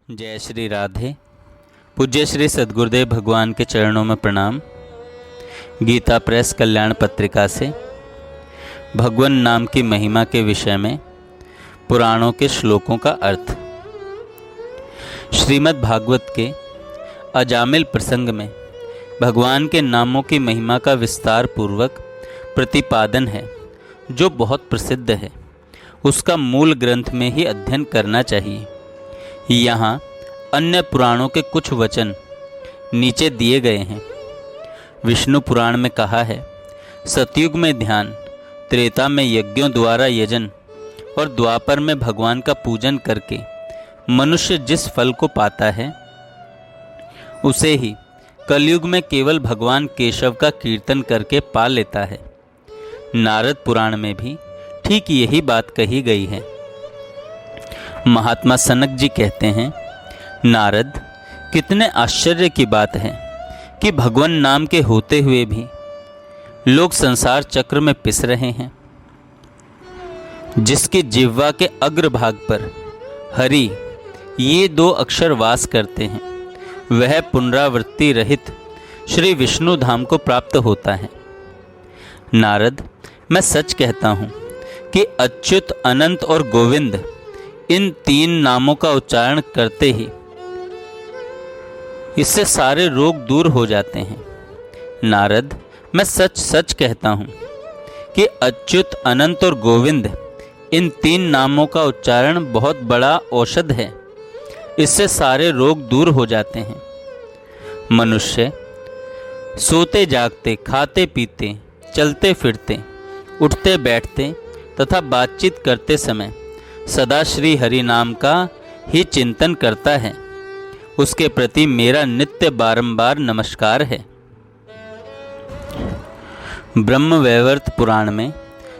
जय श्री राधे। पूज्य श्री सद्गुरुदेव भगवान के चरणों में प्रणाम। गीता प्रेस कल्याण पत्रिका से भगवान नाम की महिमा के विषय में पुराणों के श्लोकों का अर्थ। श्रीमद् भागवत के अजामिल प्रसंग में भगवान के नामों की महिमा का विस्तार पूर्वक प्रतिपादन है, जो बहुत प्रसिद्ध है। उसका मूल ग्रंथ में ही अध्ययन करना चाहिए। यहाँ अन्य पुराणों के कुछ वचन नीचे दिए गए हैं। विष्णु पुराण में कहा है, सतयुग में ध्यान, त्रेता में यज्ञों द्वारा यजन और द्वापर में भगवान का पूजन करके मनुष्य जिस फल को पाता है, उसे ही कलयुग में केवल भगवान केशव का कीर्तन करके पा लेता है। नारद पुराण में भी ठीक यही बात कही गई है। महात्मा सनक जी कहते हैं, नारद, कितने आश्चर्य की बात है कि भगवान नाम के होते हुए भी लोग संसार चक्र में पिस रहे हैं। जिसकी जिह्वा के अग्रभाग पर हरि ये दो अक्षर वास करते हैं, वह पुनरावृत्ति रहित श्री विष्णु धाम को प्राप्त होता है। नारद, मैं सच कहता हूँ कि अच्युत, अनंत और गोविंद, इन तीन नामों का उच्चारण करते ही इससे सारे रोग दूर हो जाते हैं। नारद, मैं सच सच कहता हूँ कि अच्युत, अनंत और गोविंद, इन तीन नामों का उच्चारण बहुत बड़ा औषध है। इससे सारे रोग दूर हो जाते हैं। मनुष्य सोते जागते, खाते पीते, चलते फिरते, उठते बैठते तथा बातचीत करते समय सदा श्री हरि नाम का ही चिंतन करता है। उसके प्रति मेरा नित्य बारंबार नमस्कार है। ब्रह्मवैवर्त पुराण में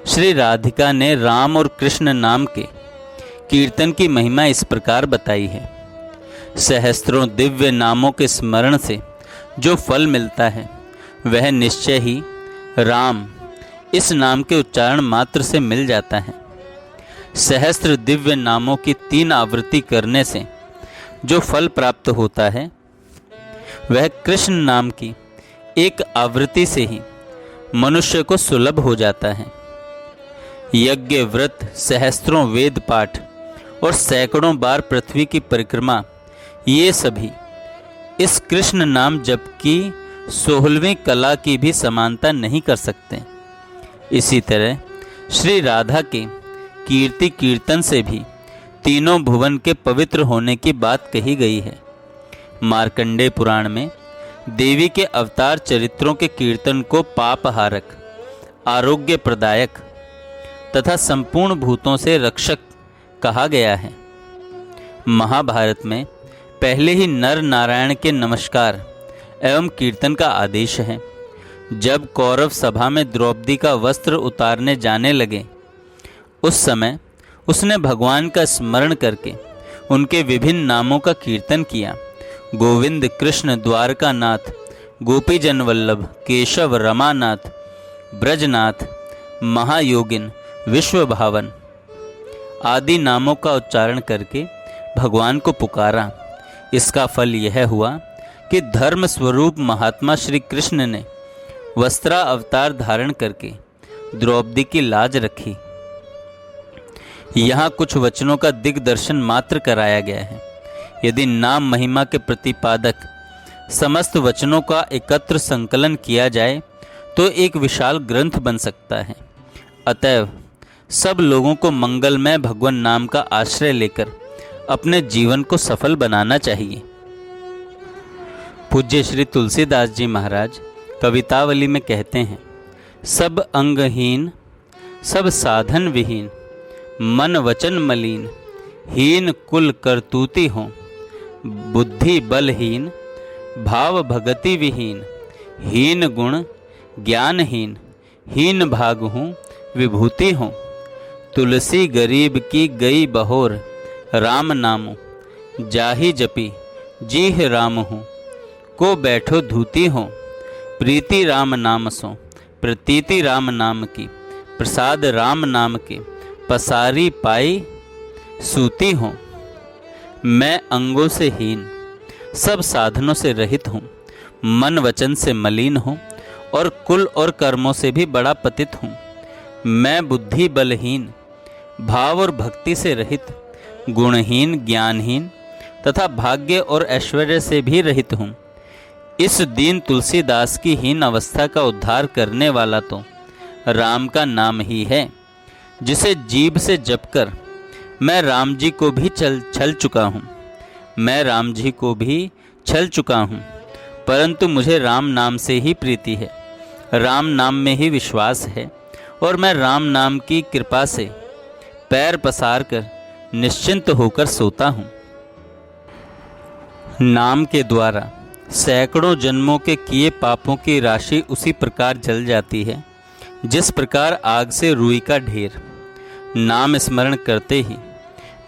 श्री राधिका ने राम और कृष्ण नाम के कीर्तन की महिमा इस प्रकार बताई है। सहस्त्रों दिव्य नामों के स्मरण से जो फल मिलता है, वह निश्चय ही राम इस नाम के उच्चारण मात्र से मिल जाता है। सहस्त्र दिव्य नामों की 3 आवृत्ति करने से जो फल प्राप्त होता है, वह कृष्ण नाम की एक आवृत्ति से ही मनुष्य को सुलभ हो जाता है। यज्ञ, व्रत, सहस्त्रों वेद पाठ और सैकड़ों बार पृथ्वी की परिक्रमा, ये सभी इस कृष्ण नाम जप की 16वीं कला की भी समानता नहीं कर सकते। इसी तरह श्री राधा के कीर्ति कीर्तन से भी तीनों भुवन के पवित्र होने की बात कही गई है। मार्कंडेय पुराण में देवी के अवतार चरित्रों के कीर्तन को पापहारक, आरोग्य प्रदायक तथा संपूर्ण भूतों से रक्षक कहा गया है। महाभारत में पहले ही नर नारायण के नमस्कार एवं कीर्तन का आदेश है। जब कौरव सभा में द्रौपदी का वस्त्र उतारने जाने लगे, उस समय उसने भगवान का स्मरण करके उनके विभिन्न नामों का कीर्तन किया। गोविंद, कृष्ण, द्वारकानाथ, गोपीजन वल्लभ, केशव, रमानाथ, ब्रजनाथ, महायोगिन, विश्वभावन आदि नामों का उच्चारण करके भगवान को पुकारा। इसका फल यह हुआ कि धर्म स्वरूप महात्मा श्री कृष्ण ने वस्त्रा अवतार धारण करके द्रौपदी की लाज रखी। यहाँ कुछ वचनों का दिग्दर्शन मात्र कराया गया है। यदि नाम महिमा के प्रतिपादक समस्त वचनों का एकत्र संकलन किया जाए तो एक विशाल ग्रंथ बन सकता है। अतएव सब लोगों को मंगलमय भगवान नाम का आश्रय लेकर अपने जीवन को सफल बनाना चाहिए। पूज्य श्री तुलसीदास जी महाराज कवितावली में कहते हैं, सब अंगहीन, सब साधन विहीन, मन वचन मलिन, हीन कुल करतूती हों, बुद्धि बलहीन, भाव भगति विहीन, हीन गुण ज्ञानहीन, हीन भाग हूँ विभूति हों। तुलसी गरीब की गई बहोर, राम नामो जाहि जपी, जीह राम हूँ को बैठो धूती हों। प्रीति राम नाम सो, प्रतीति राम नाम की, प्रसाद राम नाम के, पसारी पाई सूती हों। मैं अंगों से हीन, सब साधनों से रहित हूँ, मन वचन से मलिन हूँ और कुल और कर्मों से भी बड़ा पतित हूँ। मैं बुद्धि बलहीन, भाव और भक्ति से रहित, गुणहीन, ज्ञानहीन तथा भाग्य और ऐश्वर्य से भी रहित हूँ। इस दीन तुलसीदास की हीन अवस्था का उद्धार करने वाला तो राम का नाम ही है, जिसे जीभ से जपकर मैं राम जी को भी छल चुका हूँ। मैं राम जी को भी छल चुका हूँ, परंतु मुझे राम नाम से ही प्रीति है, राम नाम में ही विश्वास है और मैं राम नाम की कृपा से पैर पसार कर निश्चिंत होकर सोता हूँ। नाम के द्वारा सैकड़ों जन्मों के किए पापों की राशि उसी प्रकार जल जाती है जिस प्रकार आग से रुई का ढेर। नाम स्मरण करते ही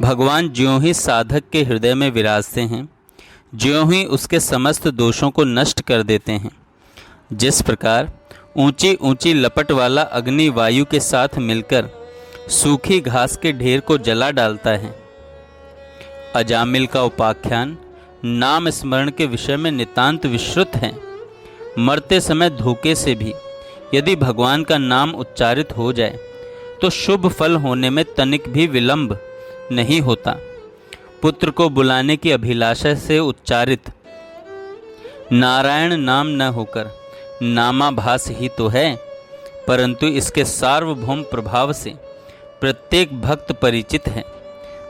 भगवान ज्यों ही साधक के हृदय में विराजते हैं, ज्यों ही उसके समस्त दोषों को नष्ट कर देते हैं। जिस प्रकार ऊंची ऊंची लपट वाला अग्नि वायु के साथ मिलकर सूखी घास के ढेर को जला डालता है, अजामिल का उपाख्यान नाम स्मरण के विषय में नितांत विश्रुत है। मरते समय धोखे से भी यदि भगवान का नाम उच्चारित हो जाए तो शुभ फल होने में तनिक भी विलंब नहीं होता। पुत्र को बुलाने की अभिलाषा से उच्चारित नारायण नाम न होकर नामाभास ही तो है, परंतु इसके सार्वभौम प्रभाव से प्रत्येक भक्त परिचित है।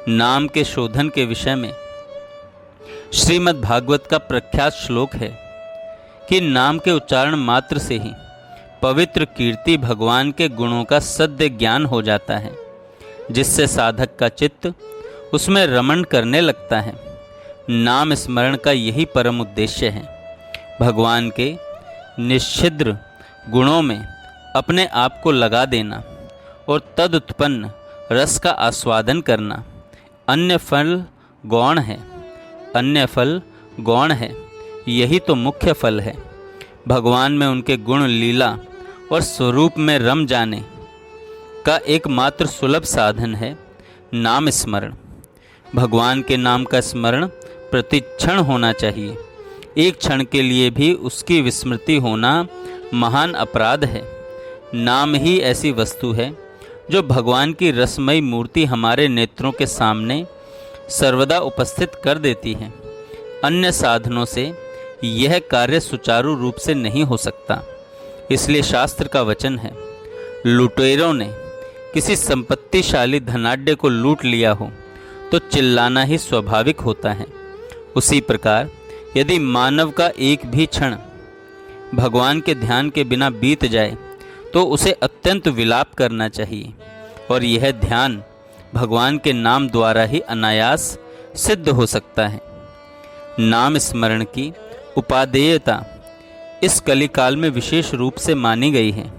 नाम के शोधन के विषय में श्रीमद् भागवत का प्रख्यात श्लोक है कि नाम के उच्चारण मात्र से ही पवित्र कीर्ति भगवान के गुणों का सद्य ज्ञान हो जाता है, जिससे साधक का चित्त उसमें रमण करने लगता है। नाम स्मरण का यही परम उद्देश्य है, भगवान के निश्चिद्र गुणों में अपने आप को लगा देना और तदुत्पन्न रस का आस्वादन करना। अन्य फल गौण है, अन्य फल गौण है, यही तो मुख्य फल है। भगवान में उनके गुण, लीला और स्वरूप में रम जाने का एकमात्र सुलभ साधन है नाम स्मरण। भगवान के नाम का स्मरण प्रतिक्षण होना चाहिए। एक क्षण के लिए भी उसकी विस्मृति होना महान अपराध है। नाम ही ऐसी वस्तु है जो भगवान की रसमयी मूर्ति हमारे नेत्रों के सामने सर्वदा उपस्थित कर देती है। अन्य साधनों से यह कार्य सुचारू रूप से नहीं हो सकता। इसलिए शास्त्र का वचन है, लुटेरों ने किसी संपत्तिशाली धनाढ्य को लूट लिया हो तो चिल्लाना ही स्वाभाविक होता है। उसी प्रकार यदि मानव का एक भी क्षण भगवान के ध्यान के बिना बीत जाए तो उसे अत्यंत विलाप करना चाहिए, और यह ध्यान भगवान के नाम द्वारा ही अनायास सिद्ध हो सकता है। नाम स्मरण की उपादेयता इस कलिकाल में विशेष रूप से मानी गई है।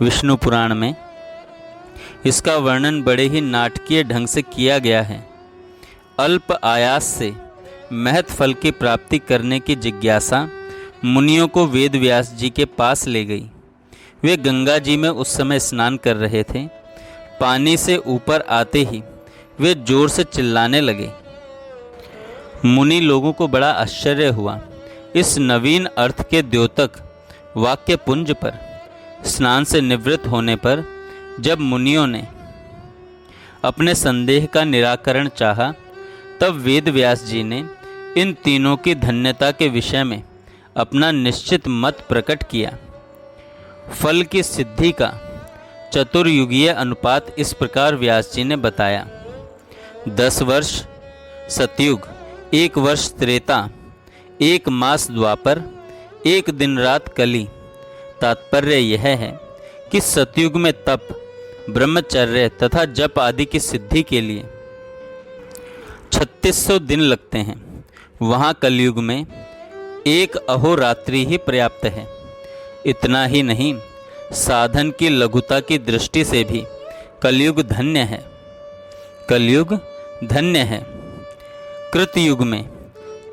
विष्णु पुराण में इसका वर्णन बड़े ही नाटकीय ढंग से किया गया है। अल्प आयास से महत फल की प्राप्ति करने की जिज्ञासा मुनियों को वेद व्यास जी के पास ले गई। वे गंगा जी में उस समय स्नान कर रहे थे। पानी से ऊपर आते ही वे जोर से चिल्लाने लगे। मुनि लोगों को बड़ा आश्चर्य हुआ। इस नवीन अर्थ के द्योतक वाक्य पुंज पर स्नान से निवृत्त होने पर जब मुनियों ने अपने संदेह का निराकरण चाहा, तब वेद व्यास जी ने इन तीनों की धन्यता के विषय में अपना निश्चित मत प्रकट किया। फल की सिद्धि का चतुर्युगीय अनुपात इस प्रकार व्यास जी ने बताया। 10 वर्ष सतयुग, 1 वर्ष त्रेता, 1 मास द्वापर, 1 दिन रात कली। तात्पर्य यह है कि सतयुग में तप, ब्रह्मचर्य तथा जप आदि की सिद्धि के लिए 3600 दिन लगते हैं। वहाँ कलयुग में 1 अहोरात्रि ही पर्याप्त है। इतना ही नहीं, साधन की लघुता की दृष्टि से भी कलयुग धन्य है। कलयुग धन्य है। कृतयुग में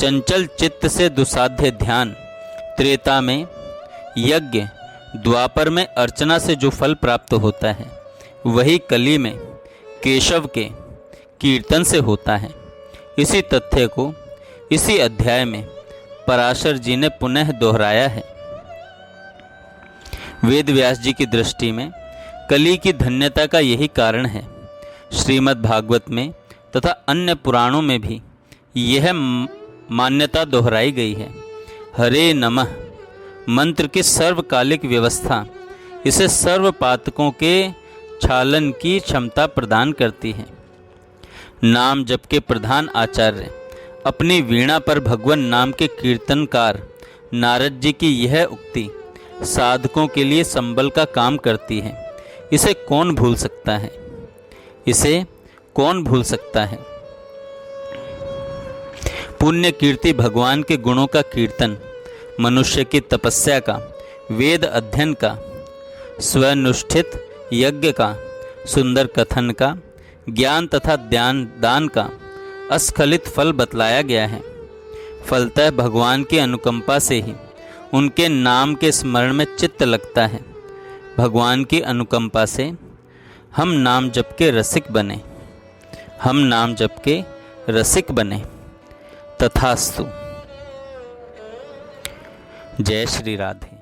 चंचल चित्त से दुसाध्य ध्यान, त्रेता में यज्ञ, द्वापर में अर्चना से जो फल प्राप्त होता है वही कली में केशव के कीर्तन से होता है। इसी तथ्य को इसी अध्याय में पराशर जी ने पुनः दोहराया है। वेद व्यास जी की दृष्टि में कली की धन्यता का यही कारण है। श्रीमद् भागवत में तथा अन्य पुराणों में भी यह मान्यता दोहराई गई है। हरे नमः मंत्र की सर्वकालिक व्यवस्था इसे सर्व पातकों के छालन की क्षमता प्रदान करती है। नाम जप के प्रधान आचार्य अपनी वीणा पर भगवान नाम के कीर्तनकार नारद जी की यह उक्ति साधकों के लिए संबल का काम करती है। इसे कौन भूल सकता है? इसे कौन भूल सकता है? पुण्य कीर्ति भगवान के गुणों का कीर्तन, मनुष्य की तपस्या का, वेद अध्ययन का, स्वनुष्ठित यज्ञ का, सुंदर कथन का, ज्ञान तथा ध्यान दान का अस्खलित फल बतलाया गया है। फलतः भगवान की अनुकंपा से ही उनके नाम के स्मरण में चित्त लगता है। भगवान की अनुकंपा से हम नाम जप के रसिक बने, हम नाम जप के रसिक बने। तथास्तु। जय श्री राधे।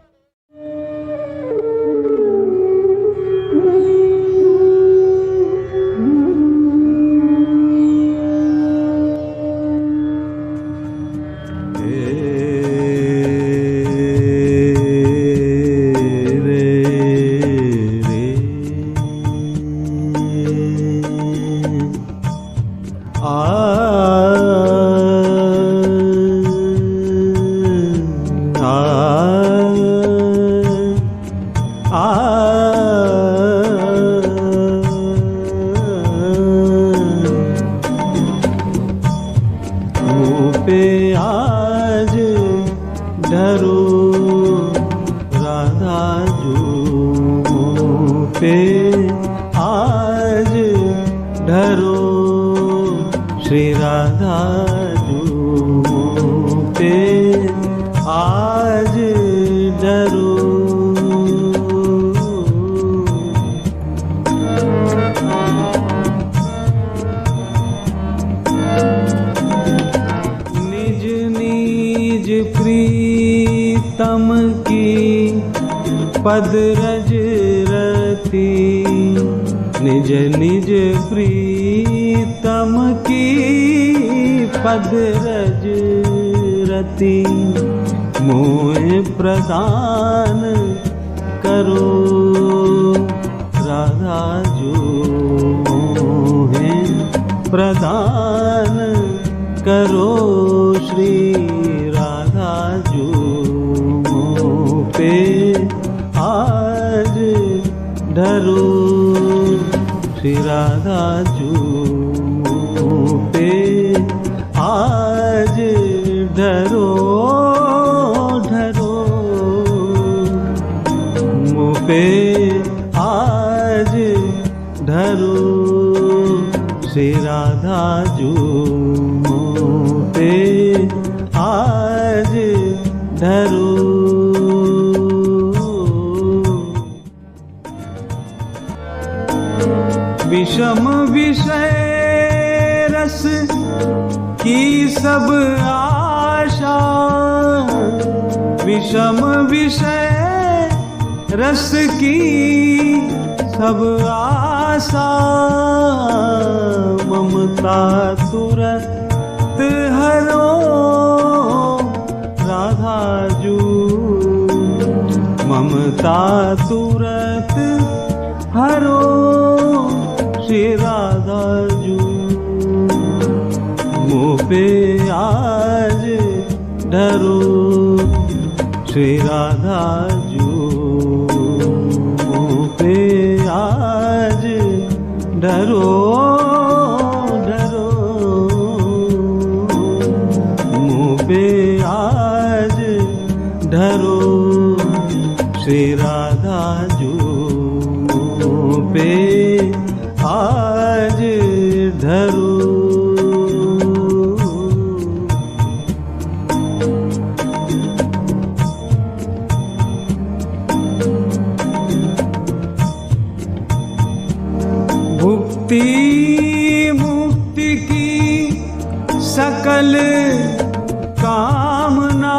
श्री राधा जू पे आज डरो। निज निज प्रीतम की पद रज रती, निज निज प्रीतम की पद रज रति, मोह प्रदान करो राधा जो मोहे प्रदान करो श्री राधा जो मोह पे आज डरो। श्री राधा जो पे आज डरो डरो, मुँह पे आज डरो। श्री राधा जो पे आज डरो। विषम विषय रस की सब आशा, विषम विषय रस की सब आशा, ममता तुरंत हरो राधा जू, ममता तुरंत हरो श्री राधा जू, मुँह पे आज डरो। श्री राधा जू मुँह पे आज डरो डरो, मुँह पे आज डरो। श्री राधा जू मुँह पे आज डरो। भुक्ति कामना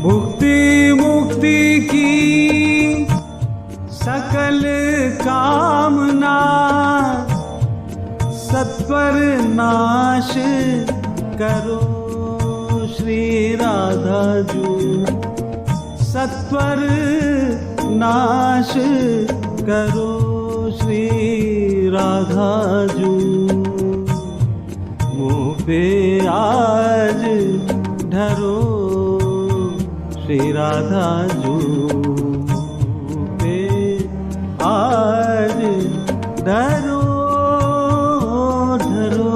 भुक्ति मुक्ति की सकल कामना सत्वर नाश करो श्री राधा जू, सत्वर नाश करो श्री राधा जू। मुँह पे आज ढरो श्री राधा जू, मुँह पे आज ढरो ढरो,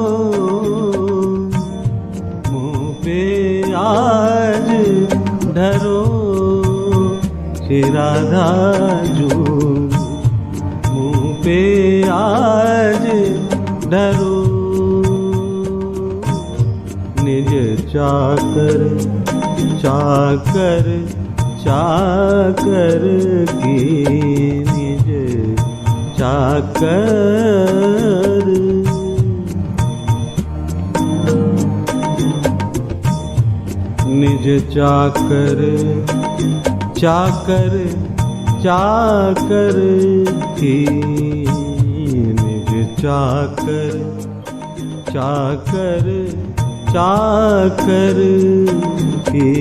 मुँह पे आज ढरो श्री राधा जू, मुँह पे आज ढरो। निज चाकर चाकर चाकर की निज चाकर, निज चाकर चाकर चाकर की निज चाकर चाकर चाकर की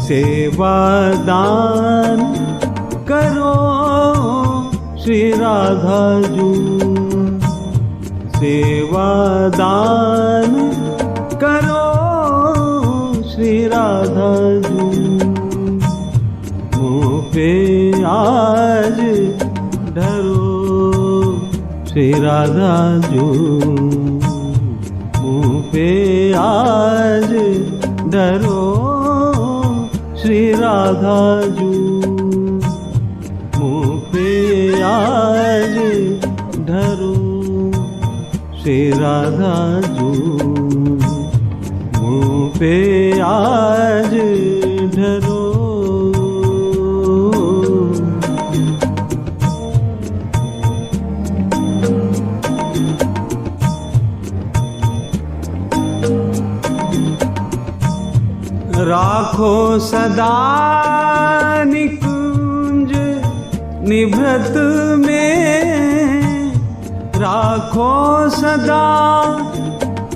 सेवा दान करो श्री राधा जू, सेवा दान करो श्री राधा जू। मुँह पे आज ढरो श्री राधा जू, मुँह पे आज ढरो श्री राधा जू, मुँह पे आज ढरो श्री राधा जू, मुँह पे आज ढरो। राखो सदा निकुंज निभृत में, राखो सदा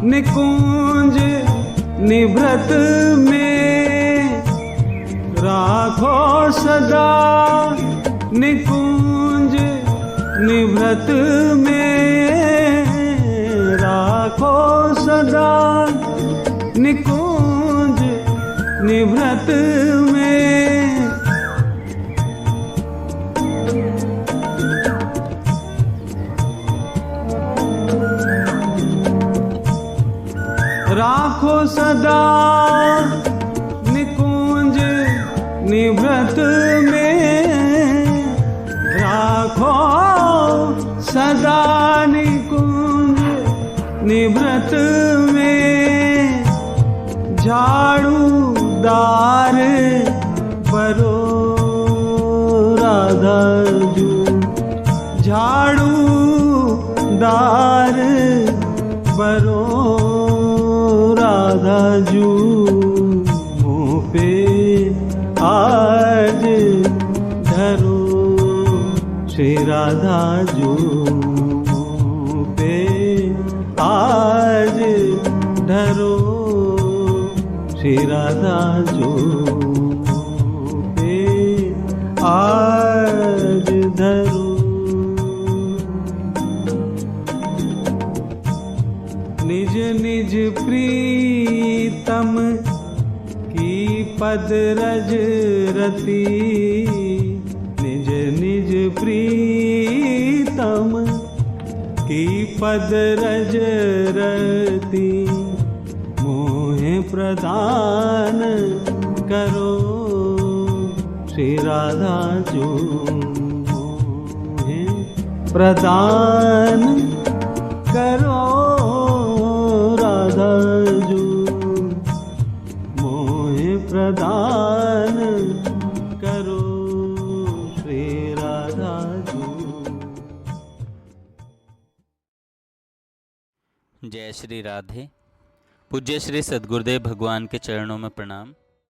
निकुंज निभृत में, राखो सदा निकुंज निभृत में, राखो सदा निकुंज निभृत में। राखो सदा निकुंज निभृत में, राखो सदा निकुंज निभृत में। झाड़ूदार बरो राधा जू, झाड़ूदार बरो राधा जू। मुँह पे आज धरो श्री राधा जू, मुँह पे आज धरो श्री राधा जू, पे आज धरो। निज निज प्रीतम की पद रज रति, निज निज प्रीतम की पद रज रति। मोहे प्रदान करो श्री राधा जू, मोहे प्रदान करो राधा प्रदान करो श्री राधा जी। जय श्री राधे। पूज्य श्री सद्गुरुदेव भगवान के चरणों में प्रणाम।